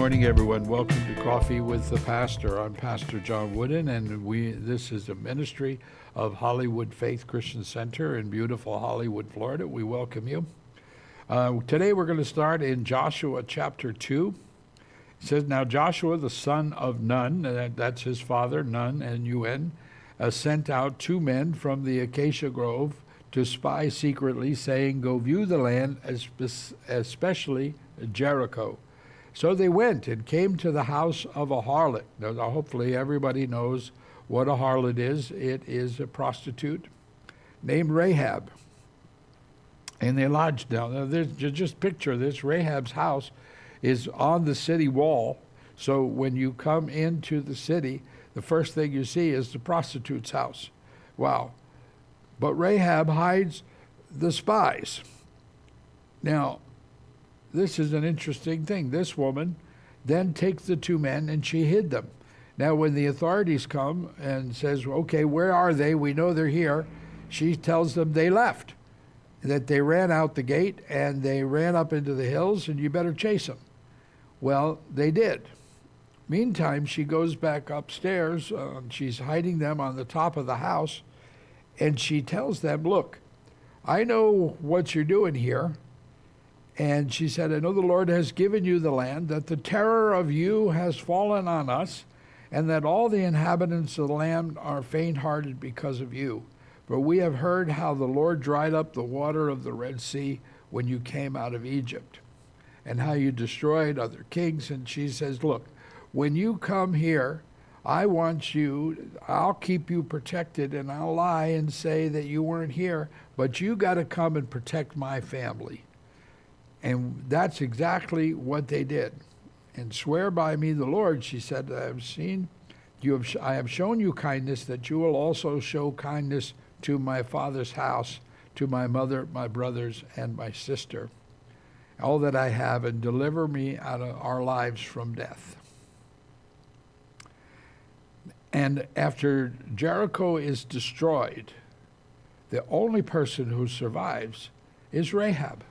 morning, everyone. Welcome to Coffee with the Pastor. I'm Pastor John Woodin, and this is a ministry of Hollywood Faith Christian Center in beautiful Hollywood, Florida. We welcome you. Today we're going to start in Joshua chapter 2. It says, "Now Joshua, the son of Nun," that's his father, Nun, N-U-N, sent out 2 men from the acacia grove to spy secretly, saying, "Go view the land, especially Jericho." So they went and came to the house of a harlot. Now, hopefully everybody knows what a harlot is. It is a prostitute named Rahab. And they lodged down. Now, just picture this. Rahab's house is on the city wall. So when you come into the city, the first thing you see is the prostitute's house. Wow. But Rahab hides the spies. Now, this is an interesting thing. This woman then takes the 2 men and she hid them. Now, when the authorities come and says, "Okay, where are they? We know they're here," she tells them they left, that they ran out the gate and they ran up into the hills and you better chase them. Well, they did. Meantime, she goes back upstairs. She's hiding them on the top of the house, and she tells them, "Look, I know what you're doing here." And she said, "I know the Lord has given you the land, that the terror of you has fallen on us, and that all the inhabitants of the land are faint-hearted because of you. For we have heard how the Lord dried up the water of the Red Sea when you came out of Egypt, and how you destroyed other kings." And she says, "Look, when you come here, I'll keep you protected, and I'll lie and say that you weren't here, but you got to come and protect my family." And that's exactly what they did. "And swear by me the Lord," she said, I have shown you kindness, that you will also show kindness to my father's house, to my mother, my brothers, and my sister, all that I have, and deliver me out of our lives from death." And after Jericho is destroyed, the only person who survives is Rahab.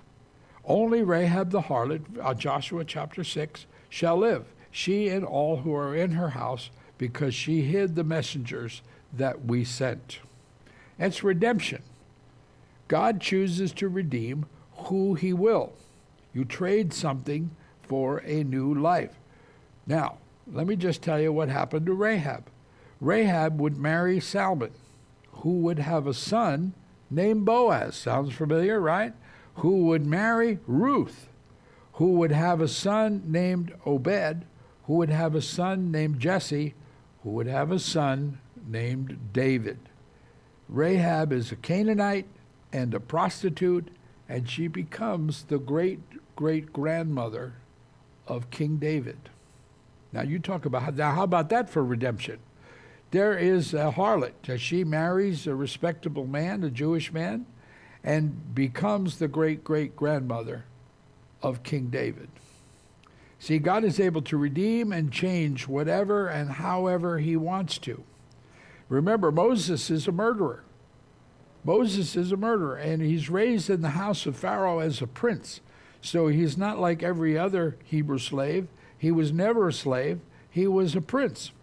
Only Rahab the harlot, Joshua chapter 6, shall live, she and all who are in her house, because she hid the messengers that we sent. It's redemption. God chooses to redeem who he will. You trade something for a new life. Now, let me just tell you what happened to Rahab. Rahab would marry Salmon, who would have a son named Boaz. Sounds familiar, right? Who would marry Ruth, who would have a son named Obed, who would have a son named Jesse, who would have a son named David. Rahab is a Canaanite and a prostitute, and she becomes the great-great-grandmother of King David. Now you talk about, now how about that for redemption? There is a harlot. She marries a respectable man, a Jewish man, and becomes the great-great-grandmother of King David. See, God is able to redeem and change whatever and however he wants to. Remember, Moses is a murderer. Moses is a murderer, and he's raised in the house of Pharaoh as a prince. So he's not like every other Hebrew slave. He was never a slave. He was a prince.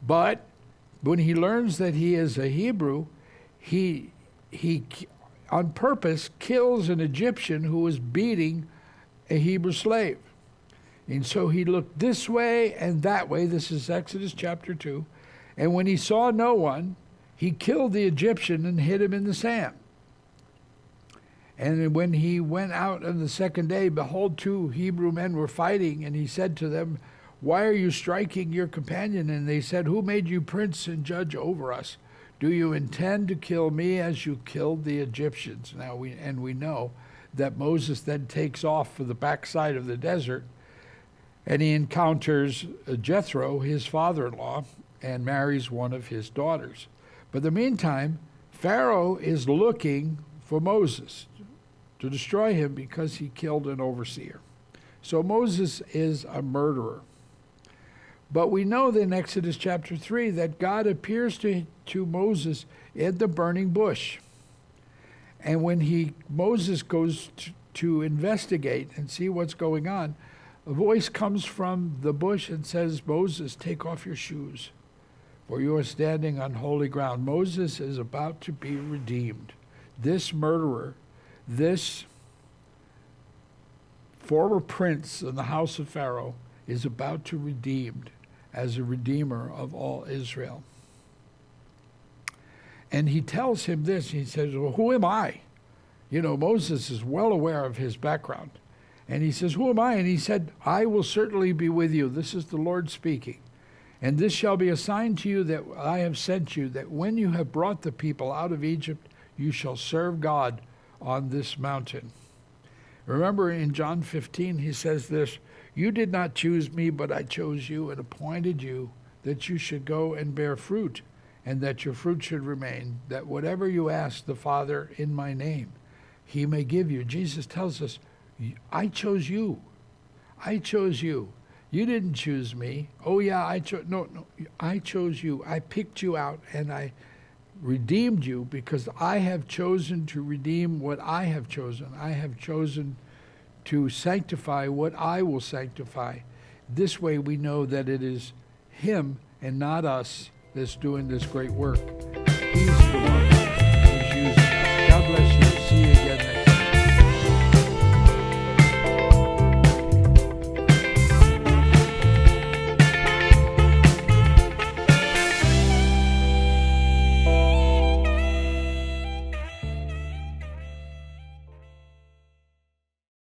But when he learns that he is a Hebrew, he on purpose kills an Egyptian who was beating a Hebrew slave. And so he looked this way and that way. This is Exodus chapter 2. And when he saw no one, he killed the Egyptian and hid him in the sand. And when he went out on the second day, behold, 2 Hebrew men were fighting, and he said to them, "Why are you striking your companion?" And they said, "Who made you prince and judge over us? Do you intend to kill me as you killed the Egyptians?" Now we know that Moses then takes off for the backside of the desert, and he encounters Jethro, his father-in-law, and marries one of his daughters. But in the meantime, Pharaoh is looking for Moses to destroy him because he killed an overseer. So Moses is a murderer. But we know that in Exodus chapter 3 that God appears to Moses in the burning bush. And when Moses goes to investigate and see what's going on, a voice comes from the bush and says, Moses, take off your shoes, for you are standing on holy ground. Moses is about to be redeemed. This murderer, this former prince in the house of Pharaoh, is about to be redeemed as a redeemer of all Israel. And he tells him this. He says, well, who am I? You know, Moses is well aware of his background. And he says, who am I? And he said, I will certainly be with you. This is the Lord speaking. And this shall be a sign to you that I have sent you, that when you have brought the people out of Egypt, you shall serve God on this mountain. Remember in John 15, he says this, you did not choose me, but I chose you and appointed you that you should go and bear fruit, and that your fruit should remain, that whatever you ask the Father in my name, he may give you. Jesus tells us, I chose you. I chose you. You didn't choose me. Oh yeah, no, I chose you. I picked you out and I redeemed you because I have chosen to redeem what I have chosen. I have chosen to sanctify what I will sanctify. This way we know that it is him and not us that's doing this great work. He's the one